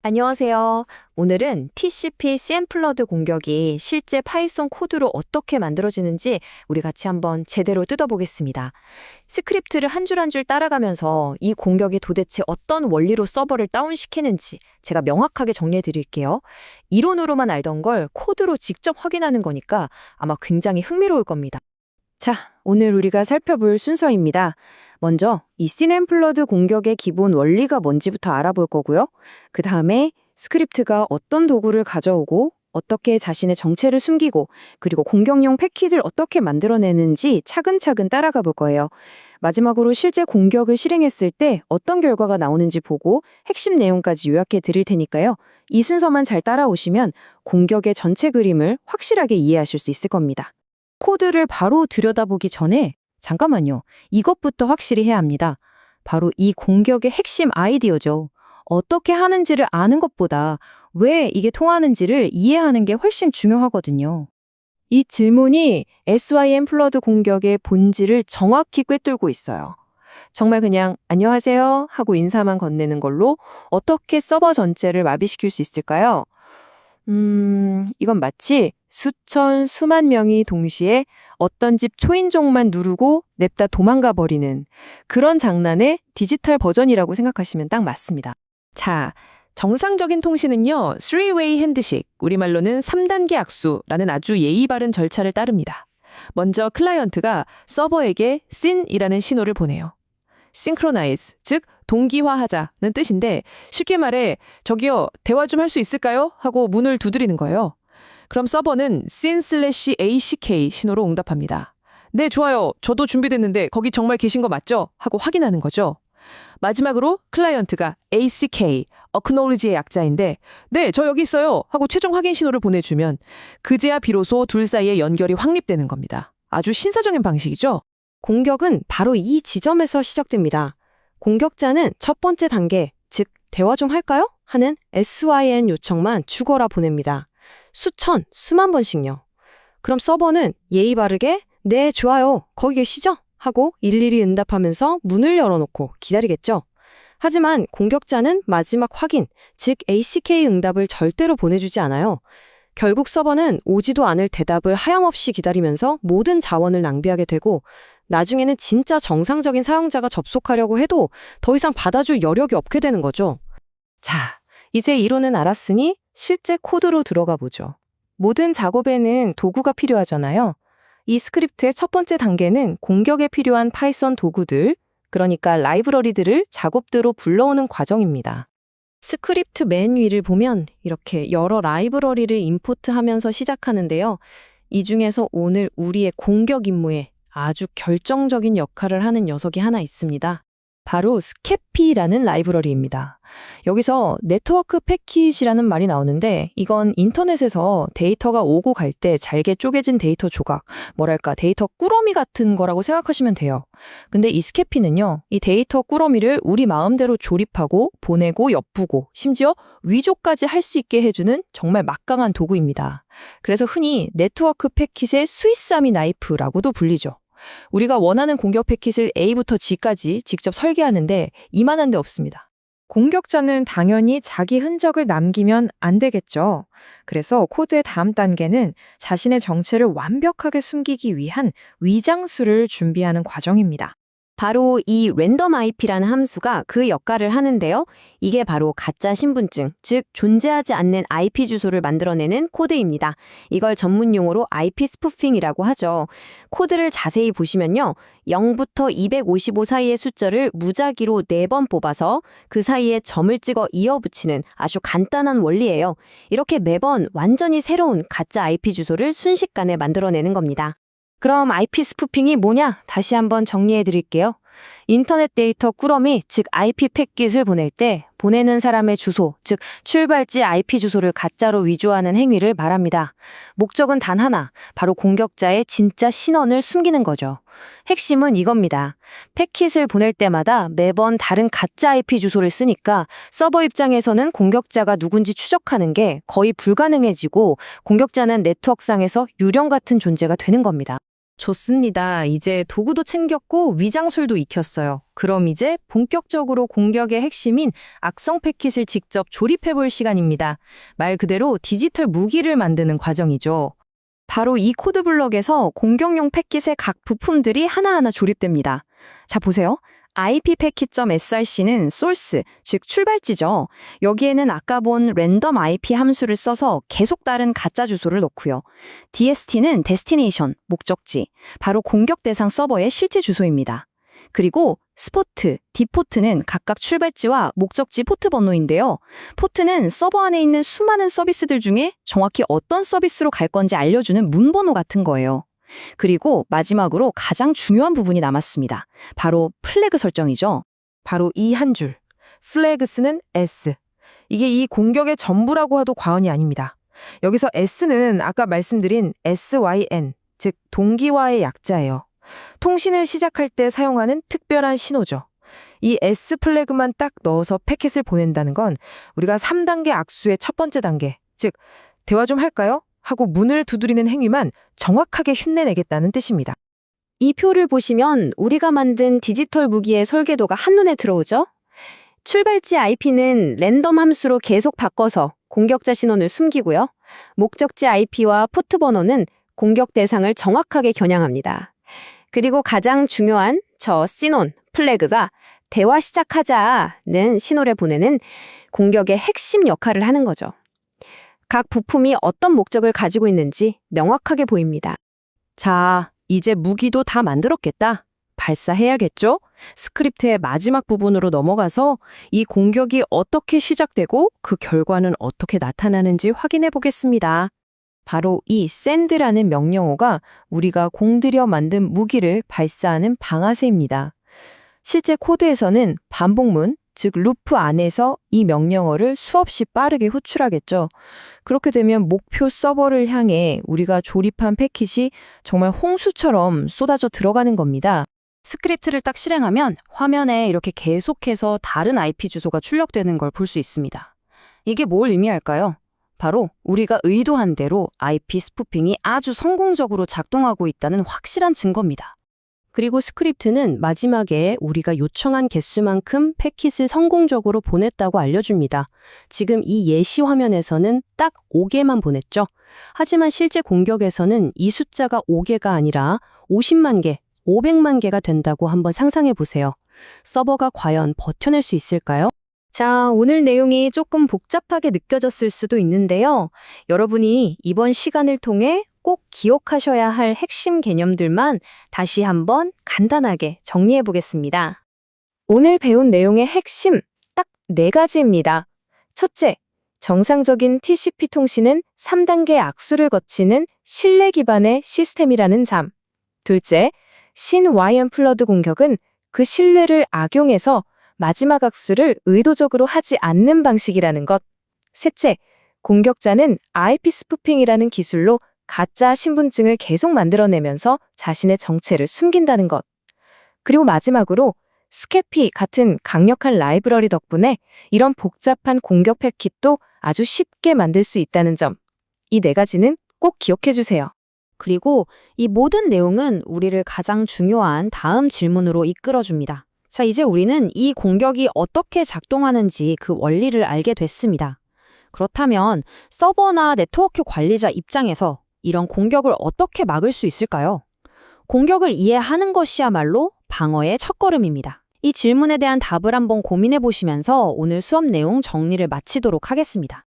안녕하세요. 오늘은 TCP 샘플러드 공격이 실제 파이썬 코드로 어떻게 만들어지는지 우리 같이 한번 제대로 뜯어보겠습니다. 스크립트를 한 줄 한 줄 따라가면서 이 공격이 도대체 어떤 원리로 서버를 다운시키는지 제가 명확하게 정리해 드릴게요. 이론으로만 알던 걸 코드로 직접 확인하는 거니까 아마 굉장히 흥미로울 겁니다. 자, 오늘 우리가 살펴볼 순서입니다. 먼저 이 씨nem플러드 공격의 기본 원리가 뭔지부터 알아볼 거고요. 그 다음에 스크립트가 어떤 도구를 가져오고 어떻게 자신의 정체를 숨기고 그리고 공격용 패키지를 어떻게 만들어내는지 차근차근 따라가 볼 거예요. 마지막으로 실제 공격을 실행했을 때 어떤 결과가 나오는지 보고 핵심 내용까지 요약해 드릴 테니까요. 이 순서만 잘 따라오시면 공격의 전체 그림을 확실하게 이해하실 수 있을 겁니다. 코드를 바로 들여다보기 전에 잠깐만요. 이것부터 확실히 해야 합니다. 바로 이 공격의 핵심 아이디어죠. 어떻게 하는지를 아는 것보다 왜 이게 통하는지를 이해하는 게 훨씬 중요하거든요. 이 질문이 SYN 플러드 공격의 본질을 정확히 꿰뚫고 있어요. 정말 그냥 안녕하세요 하고 인사만 건네는 걸로 어떻게 서버 전체를 마비시킬 수 있을까요? 이건 마치 수천, 수만 명이 동시에 어떤 집 초인종만 누르고 냅다 도망가 버리는 그런 장난의 디지털 버전이라고 생각하시면 딱 맞습니다. 자, 정상적인 통신은요, 3-way 핸드식, 우리말로는 3단계 악수라는 아주 예의 바른 절차를 따릅니다. 먼저 클라이언트가 서버에게 syn이라는 신호를 보내요. synchronize, 즉 동기화하자는 뜻인데 쉽게 말해 저기요, 대화 좀 할 수 있을까요? 하고 문을 두드리는 거예요. 그럼 서버는 syn/ack 신호로 응답합니다. 네, 좋아요. 저도 준비됐는데 거기 정말 계신 거 맞죠? 하고 확인하는 거죠. 마지막으로 클라이언트가 ack, acknowledge의 약자인데 네, 저 여기 있어요. 하고 최종 확인 신호를 보내주면 그제야 비로소 둘 사이의 연결이 확립되는 겁니다. 아주 신사적인 방식이죠? 공격은 바로 이 지점에서 시작됩니다. 공격자는 첫 번째 단계, 즉 대화 좀 할까요? 하는 SYN 요청만 죽어라 보냅니다. 수천, 수만 번씩요. 그럼 서버는 예의 바르게 네, 좋아요. 거기 계시죠? 하고 일일이 응답하면서 문을 열어놓고 기다리겠죠. 하지만 공격자는 마지막 확인, 즉 ACK 응답을 절대로 보내주지 않아요. 결국 서버는 오지도 않을 대답을 하염없이 기다리면서 모든 자원을 낭비하게 되고 나중에는 진짜 정상적인 사용자가 접속하려고 해도 더 이상 받아줄 여력이 없게 되는 거죠. 자, 이제 이론은 알았으니 실제 코드로 들어가 보죠. 모든 작업에는 도구가 필요하잖아요. 이 스크립트의 첫 번째 단계는 공격에 필요한 파이썬 도구들, 그러니까 라이브러리들을 작업대로 불러오는 과정입니다. 스크립트 맨 위를 보면 이렇게 여러 라이브러리를 임포트하면서 시작하는데요. 이 중에서 오늘 우리의 공격 임무에 아주 결정적인 역할을 하는 녀석이 하나 있습니다. 바로 스케피라는 라이브러리입니다. 여기서 네트워크 패킷이라는 말이 나오는데 이건 인터넷에서 데이터가 오고 갈 때 잘게 쪼개진 데이터 조각, 뭐랄까 데이터 꾸러미 같은 거라고 생각하시면 돼요. 근데 이 스케피는요, 이 데이터 꾸러미를 우리 마음대로 조립하고 보내고 엿보고 심지어 위조까지 할 수 있게 해주는 정말 막강한 도구입니다. 그래서 흔히 네트워크 패킷의 스위스아미 나이프라고도 불리죠. 우리가 원하는 공격 패킷을 A부터 G까지 직접 설계하는데 이만한 데 없습니다. 공격자는 당연히 자기 흔적을 남기면 안 되겠죠. 그래서 코드의 다음 단계는 자신의 정체를 완벽하게 숨기기 위한 위장수를 준비하는 과정입니다. 바로 이 random IP라는 함수가 그 역할을 하는데요. 이게 바로 가짜 신분증, 즉 존재하지 않는 IP 주소를 만들어내는 코드입니다. 이걸 전문 용어로 IP 스푸핑이라고 하죠. 코드를 자세히 보시면요. 0부터 255 사이의 숫자를 무작위로 4번 뽑아서 그 사이에 점을 찍어 이어붙이는 아주 간단한 원리예요. 이렇게 매번 완전히 새로운 가짜 IP 주소를 순식간에 만들어내는 겁니다. 그럼 IP 스푸핑이 뭐냐? 다시 한번 정리해 드릴게요. 인터넷 데이터 꾸러미, 즉 IP 패킷을 보낼 때 보내는 사람의 주소, 즉 출발지 IP 주소를 가짜로 위조하는 행위를 말합니다. 목적은 단 하나, 바로 공격자의 진짜 신원을 숨기는 거죠. 핵심은 이겁니다. 패킷을 보낼 때마다 매번 다른 가짜 IP 주소를 쓰니까 서버 입장에서는 공격자가 누군지 추적하는 게 거의 불가능해지고 공격자는 네트워크상에서 유령 같은 존재가 되는 겁니다. 좋습니다. 이제 도구도 챙겼고 위장술도 익혔어요. 그럼 이제 본격적으로 공격의 핵심인 악성 패킷을 직접 조립해 볼 시간입니다. 말 그대로 디지털 무기를 만드는 과정이죠. 바로 이 코드블럭에서 공격용 패킷의 각 부품들이 하나하나 조립됩니다. 자, 보세요. ippacket.src는 소스, 즉 출발지죠. 여기에는 아까 본 랜덤 IP 함수를 써서 계속 다른 가짜 주소를 넣고요. dst는 destination, 목적지, 바로 공격 대상 서버의 실제 주소입니다. 그리고 스포트, 디포트는 각각 출발지와 목적지 포트 번호인데요. 포트는 서버 안에 있는 수많은 서비스들 중에 정확히 어떤 서비스로 갈 건지 알려주는 문번호 같은 거예요. 그리고 마지막으로 가장 중요한 부분이 남았습니다. 바로 플래그 설정이죠. 바로 이 한 줄. 플래그스는 S. 이게 이 공격의 전부라고 해도 과언이 아닙니다. 여기서 S는 아까 말씀드린 SYN, 즉 동기화의 약자예요. 통신을 시작할 때 사용하는 특별한 신호죠. 이 S 플래그만 딱 넣어서 패킷을 보낸다는 건 우리가 3단계 악수의 첫 번째 단계, 즉 대화 좀 할까요? 하고 문을 두드리는 행위만 정확하게 흉내내겠다는 뜻입니다. 이 표를 보시면 우리가 만든 디지털 무기의 설계도가 한눈에 들어오죠? 출발지 IP는 랜덤 함수로 계속 바꿔서 공격자 신원을 숨기고요. 목적지 IP와 포트 번호는 공격 대상을 정확하게 겨냥합니다. 그리고 가장 중요한 저 시논, 플래그가 대화 시작하자는 신호를 보내는 공격의 핵심 역할을 하는 거죠. 각 부품이 어떤 목적을 가지고 있는지 명확하게 보입니다. 자, 이제 무기도 다 만들었겠다. 발사해야겠죠? 스크립트의 마지막 부분으로 넘어가서 이 공격이 어떻게 시작되고 그 결과는 어떻게 나타나는지 확인해 보겠습니다. 바로 이 send라는 명령어가 우리가 공들여 만든 무기를 발사하는 방아쇠입니다. 실제 코드에서는 반복문, 즉 루프 안에서 이 명령어를 수없이 빠르게 호출하겠죠. 그렇게 되면 목표 서버를 향해 우리가 조립한 패킷이 정말 홍수처럼 쏟아져 들어가는 겁니다. 스크립트를 딱 실행하면 화면에 이렇게 계속해서 다른 IP 주소가 출력되는 걸 볼 수 있습니다. 이게 뭘 의미할까요? 바로 우리가 의도한 대로 IP 스푸핑이 아주 성공적으로 작동하고 있다는 확실한 증거입니다. 그리고 스크립트는 마지막에 우리가 요청한 개수만큼 패킷을 성공적으로 보냈다고 알려줍니다. 지금 이 예시 화면에서는 딱 5개만 보냈죠. 하지만 실제 공격에서는 이 숫자가 5개가 아니라 50만 개, 500만 개가 된다고 한번 상상해 보세요. 서버가 과연 버텨낼 수 있을까요? 자, 오늘 내용이 조금 복잡하게 느껴졌을 수도 있는데요. 여러분이 이번 시간을 통해 꼭 기억하셔야 할 핵심 개념들만 다시 한번 간단하게 정리해 보겠습니다. 오늘 배운 내용의 핵심 딱 4가지입니다. 첫째, 정상적인 TCP 통신은 3단계 악수를 거치는 신뢰 기반의 시스템이라는 점. 둘째, 신와이언 플러드 공격은 그 신뢰를 악용해서 마지막 악수를 의도적으로 하지 않는 방식이라는 것. 셋째, 공격자는 IP 스푸핑이라는 기술로 가짜 신분증을 계속 만들어내면서 자신의 정체를 숨긴다는 것. 그리고 마지막으로 스캐피 같은 강력한 라이브러리 덕분에 이런 복잡한 공격 패킷도 아주 쉽게 만들 수 있다는 점. 이 4가지는 꼭 기억해 주세요. 그리고 이 모든 내용은 우리를 가장 중요한 다음 질문으로 이끌어줍니다. 자, 이제 우리는 이 공격이 어떻게 작동하는지 그 원리를 알게 됐습니다. 그렇다면 서버나 네트워크 관리자 입장에서 이런 공격을 어떻게 막을 수 있을까요? 공격을 이해하는 것이야말로 방어의 첫걸음입니다. 이 질문에 대한 답을 한번 고민해 보시면서 오늘 수업 내용 정리를 마치도록 하겠습니다.